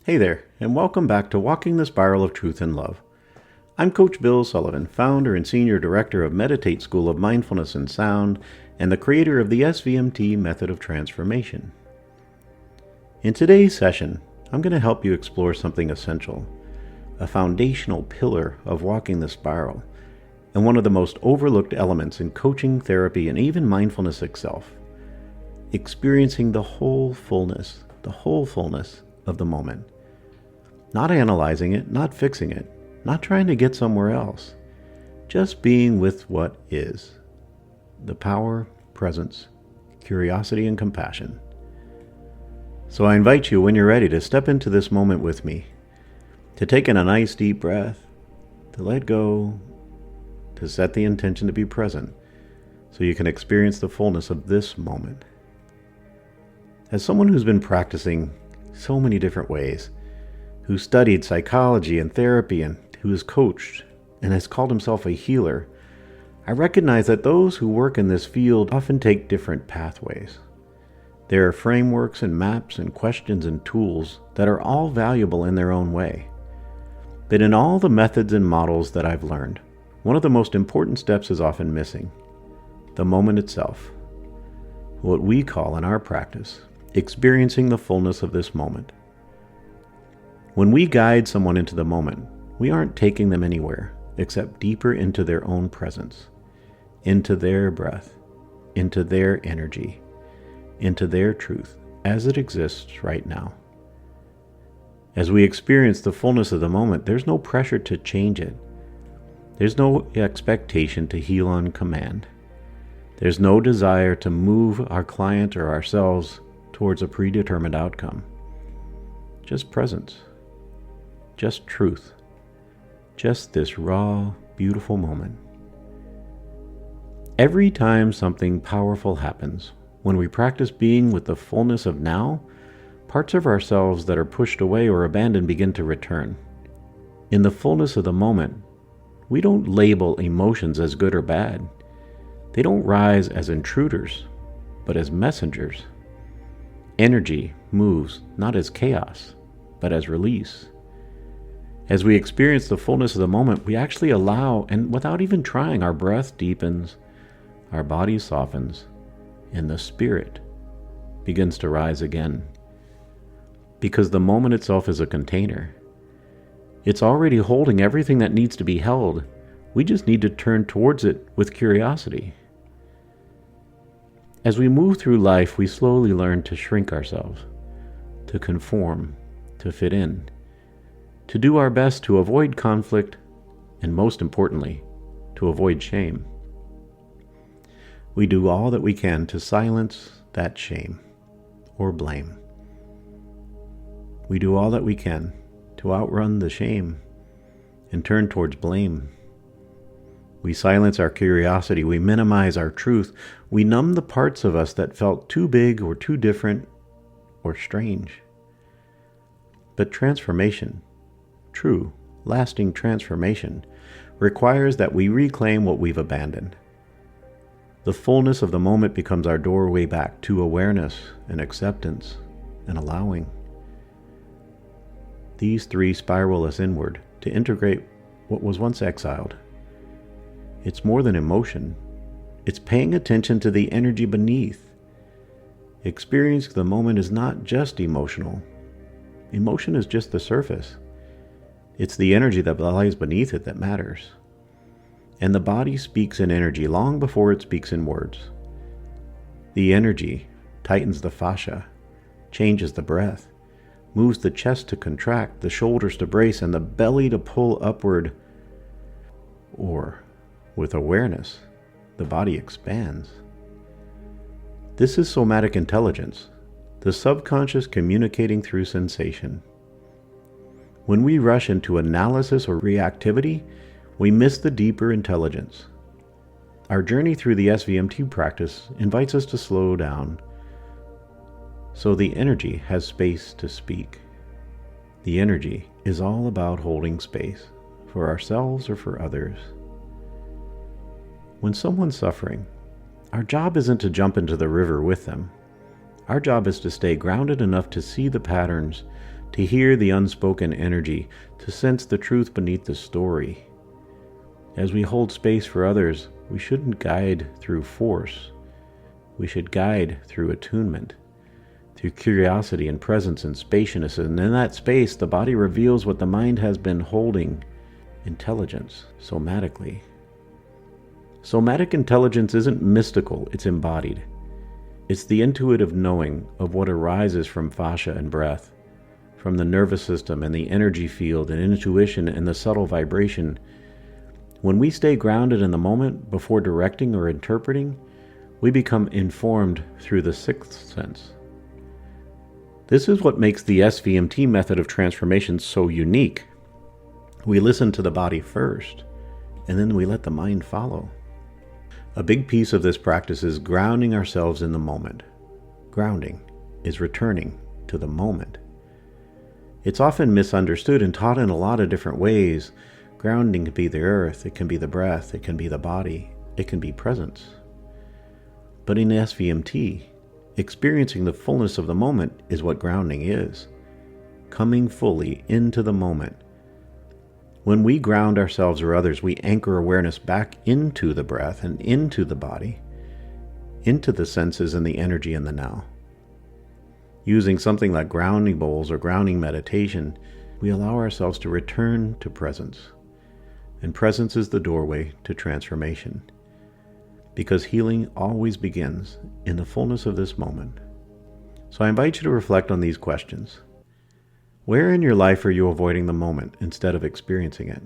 Hey there, and welcome back to Walking the Spiral of Truth and Love. I'm Coach Bill Sullivan, founder and senior director of Meditate School of Mindfulness and Sound, and the creator of the SVMT method of transformation. In today's session, I'm going to help you explore something essential, a foundational pillar of walking the spiral, and one of the most overlooked elements in coaching, therapy, and even mindfulness itself, experiencing the whole fullness of the moment. Not analyzing it, not fixing it, not trying to get somewhere else. Just being with what is. The power, presence, curiosity, and compassion. So I invite you, when you're ready, to step into this moment with me. To take in a nice deep breath. To let go. To set the intention to be present. So you can experience the fullness of this moment. As someone who's been practicing so many different ways, who studied psychology and therapy and who has coached and has called himself a healer, I recognize that those who work in this field often take different pathways. There are frameworks and maps and questions and tools that are all valuable in their own way. But in all the methods and models that I've learned, one of the most important steps is often missing: the moment itself. What we call in our practice, experiencing the fullness of this moment. When we guide someone into the moment, we aren't taking them anywhere except deeper into their own presence, into their breath, into their energy, into their truth as it exists right now. As we experience the fullness of the moment, there's no pressure to change it. There's no expectation to heal on command. There's no desire to move our client or ourselves towards a predetermined outcome. Just presence. Just truth. Just this raw, beautiful moment. Every time something powerful happens, when we practice being with the fullness of now, parts of ourselves that are pushed away or abandoned begin to return. In the fullness of the moment, we don't label emotions as good or bad. They don't rise as intruders, but as messengers. Energy moves not as chaos, but as release. As we experience the fullness of the moment, we actually allow, and without even trying, our breath deepens, our body softens, and the spirit begins to rise again. Because the moment itself is a container. It's already holding everything that needs to be held. We just need to turn towards it with curiosity. As we move through life, we slowly learn to shrink ourselves, to conform, to fit in, to do our best to avoid conflict, and most importantly, to avoid shame. We do all that we can to silence that shame or blame. We do all that we can to outrun the shame and turn towards blame. We silence our curiosity, we minimize our truth, we numb the parts of us that felt too big or too different or strange. But transformation, true, lasting transformation, requires that we reclaim what we've abandoned. The fullness of the moment becomes our doorway back to awareness and acceptance and allowing. These three spiral us inward to integrate what was once exiled. It's more than emotion. It's paying attention to the energy beneath. Experiencing the moment is not just emotional. Emotion is just the surface. It's the energy that lies beneath it that matters. And the body speaks in energy long before it speaks in words. The energy tightens the fascia, changes the breath, moves the chest to contract, the shoulders to brace, and the belly to pull upward. Or, with awareness, the body expands. This is somatic intelligence, the subconscious communicating through sensation. When we rush into analysis or reactivity, we miss the deeper intelligence. Our journey through the SVMT practice invites us to slow down, so the energy has space to speak. The energy is all about holding space, for ourselves or for others. When someone's suffering, our job isn't to jump into the river with them. Our job is to stay grounded enough to see the patterns, to hear the unspoken energy, to sense the truth beneath the story. As we hold space for others, we shouldn't guide through force. We should guide through attunement, through curiosity and presence and spaciousness. And in that space, the body reveals what the mind has been holding: intelligence, somatically. Somatic intelligence isn't mystical, it's embodied. It's the intuitive knowing of what arises from fascia and breath, from the nervous system and the energy field and intuition and the subtle vibration. When we stay grounded in the moment before directing or interpreting, we become informed through the sixth sense. This is what makes the SVMT method of transformation so unique. We listen to the body first, and then we let the mind follow. A big piece of this practice is grounding ourselves in the moment. Grounding is returning to the moment. It's often misunderstood and taught in a lot of different ways. Grounding can be the earth, it can be the breath, it can be the body, it can be presence. But in SVMT, experiencing the fullness of the moment is what grounding is. Coming fully into the moment. When we ground ourselves or others, we anchor awareness back into the breath and into the body, into the senses and the energy in the now. Using something like grounding bowls or grounding meditation, we allow ourselves to return to presence. And presence is the doorway to transformation. Because healing always begins in the fullness of this moment. So I invite you to reflect on these questions. Where in your life are you avoiding the moment instead of experiencing it?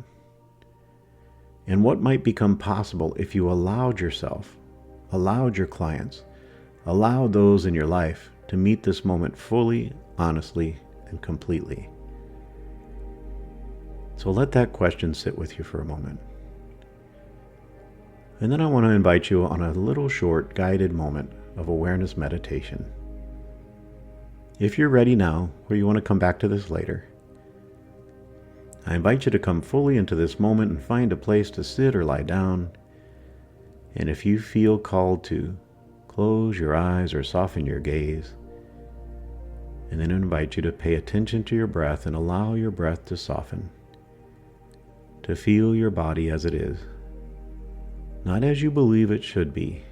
And what might become possible if you allowed yourself, allowed your clients, allowed those in your life to meet this moment fully, honestly, and completely? So let that question sit with you for a moment. And then I want to invite you on a little short guided moment of awareness meditation. If you're ready now, or you want to come back to this later, I invite you to come fully into this moment and find a place to sit or lie down. And if you feel called to, close your eyes or soften your gaze. And then I invite you to pay attention to your breath and allow your breath to soften, to feel your body as it is. Not as you believe it should be,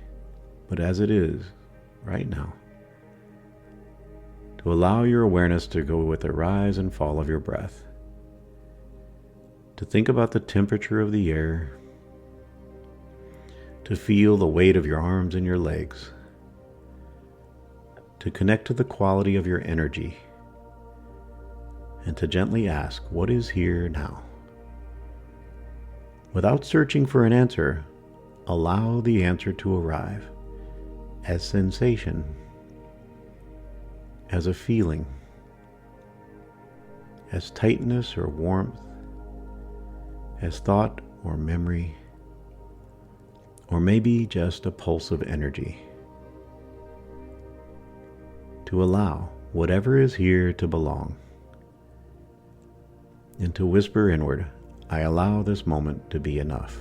but as it is right now. To allow your awareness to go with the rise and fall of your breath. To think about the temperature of the air. To feel the weight of your arms and your legs. To connect to the quality of your energy. And to gently ask, what is here now? Without searching for an answer, allow the answer to arrive as sensation, as a feeling, as tightness or warmth, as thought or memory, or maybe just a pulse of energy. To allow whatever is here to belong, and to whisper inward, I allow this moment to be enough.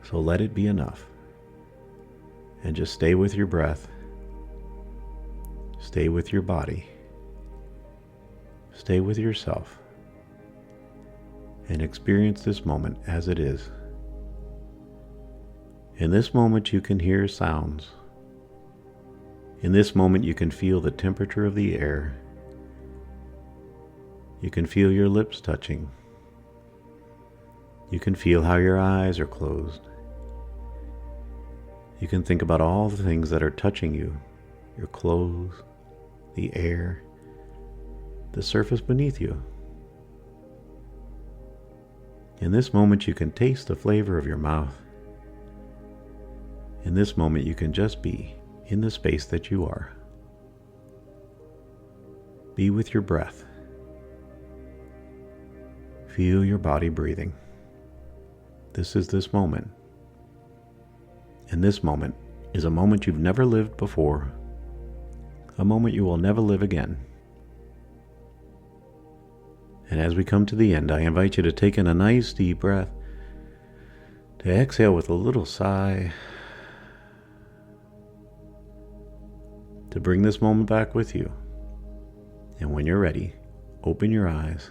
So let it be enough, and just stay with your breath. Stay with your body. Stay with yourself. And experience this moment as it is. In this moment you can hear sounds. In this moment you can feel the temperature of the air. You can feel your lips touching. You can feel how your eyes are closed. You can think about all the things that are touching you, your clothes, the air, the surface beneath you. In this moment you can taste the flavor of your mouth. In this moment you can just be in the space that you are. Be with your breath. Feel your body breathing. This is this moment. And this moment is a moment you've never lived before, a moment you will never live again. And as we come to the end, I invite you to take in a nice deep breath, to exhale with a little sigh, to bring this moment back with you, And when you're ready, open your eyes.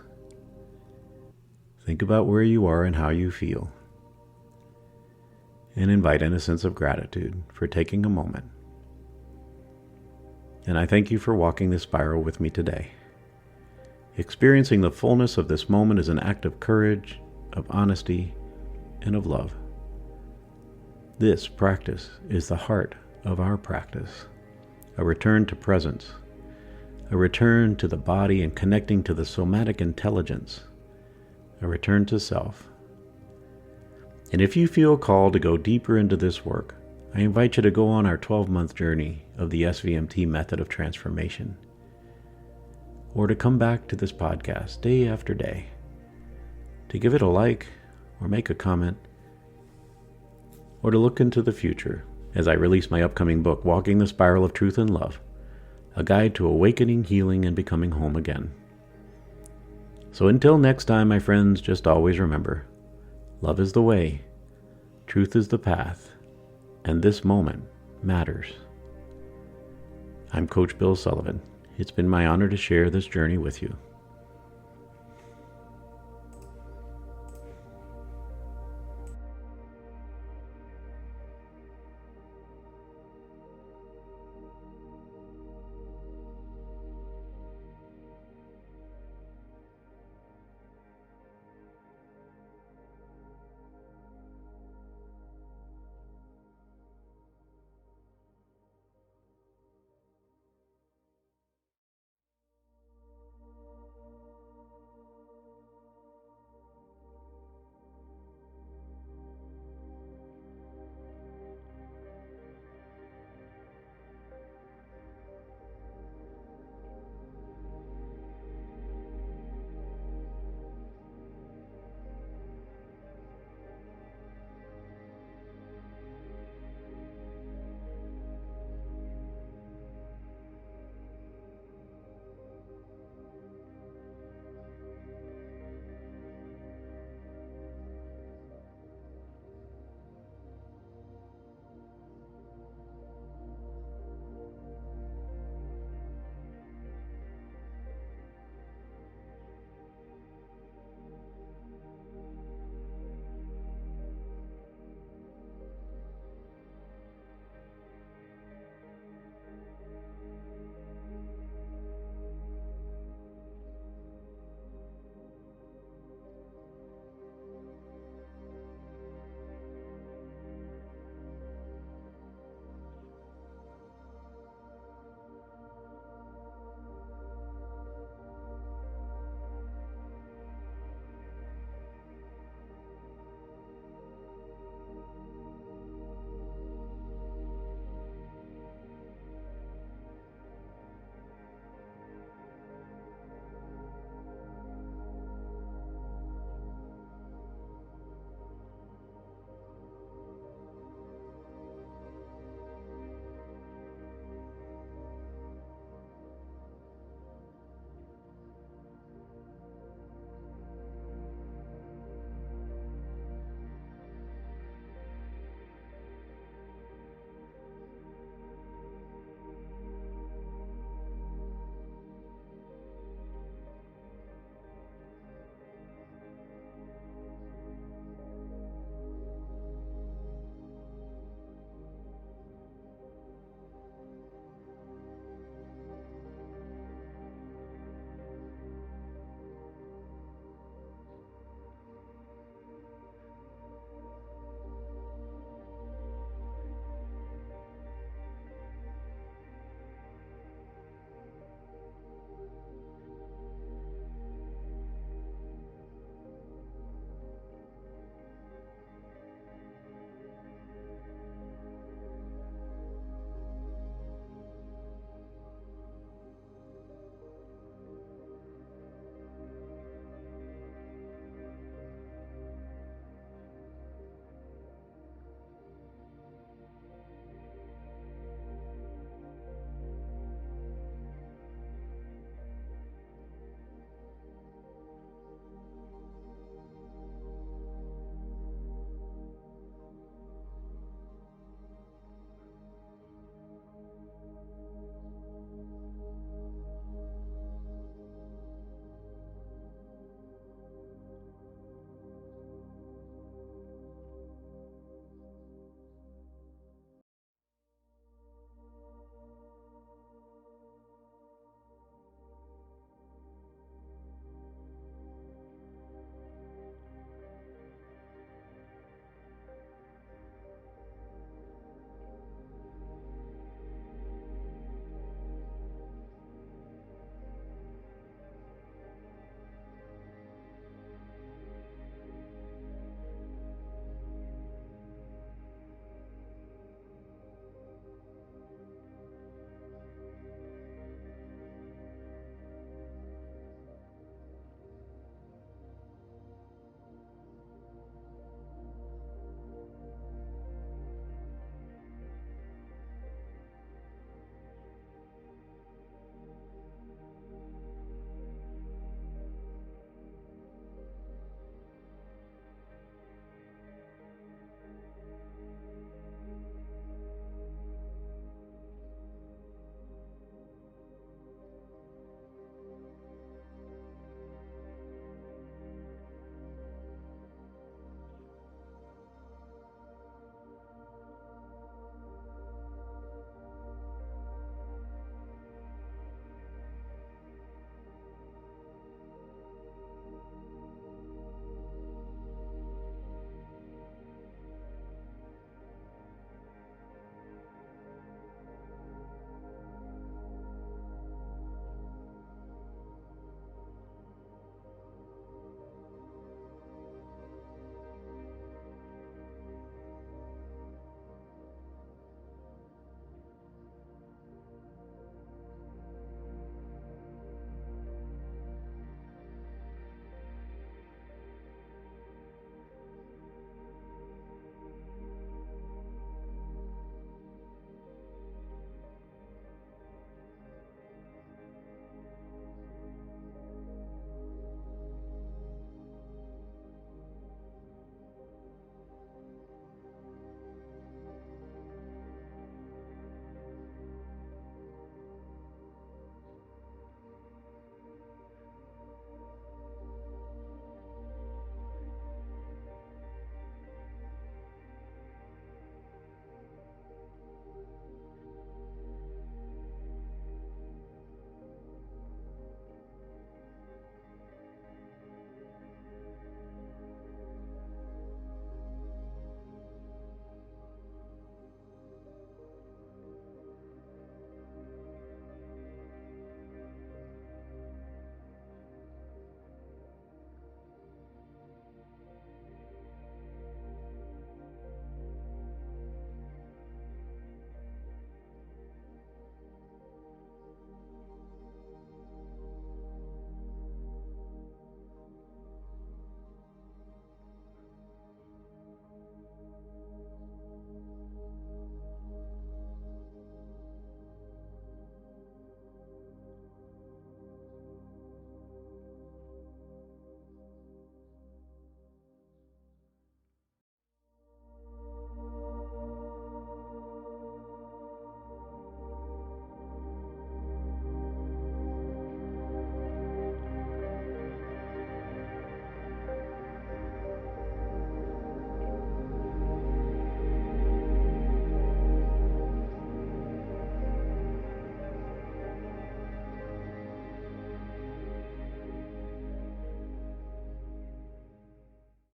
Think about where you are and how you feel. And invite in a sense of gratitude for taking a moment. And I thank you for walking this spiral with me today. Experiencing the fullness of this moment is an act of courage, of honesty, and of love. This practice is the heart of our practice, a return to presence, a return to the body and connecting to the somatic intelligence, a return to self. And if you feel called to go deeper into this work, I invite you to go on our 12-month journey of the SVMT method of transformation, or to come back to this podcast day after day, to give it a like or make a comment, or to look into the future as I release my upcoming book, Walking the Spiral of Truth and Love, a guide to awakening, healing, and becoming home again. So until next time, my friends, just always remember, love is the way, truth is the path, and this moment matters. I'm Coach Bill Sullivan. It's been my honor to share this journey with you.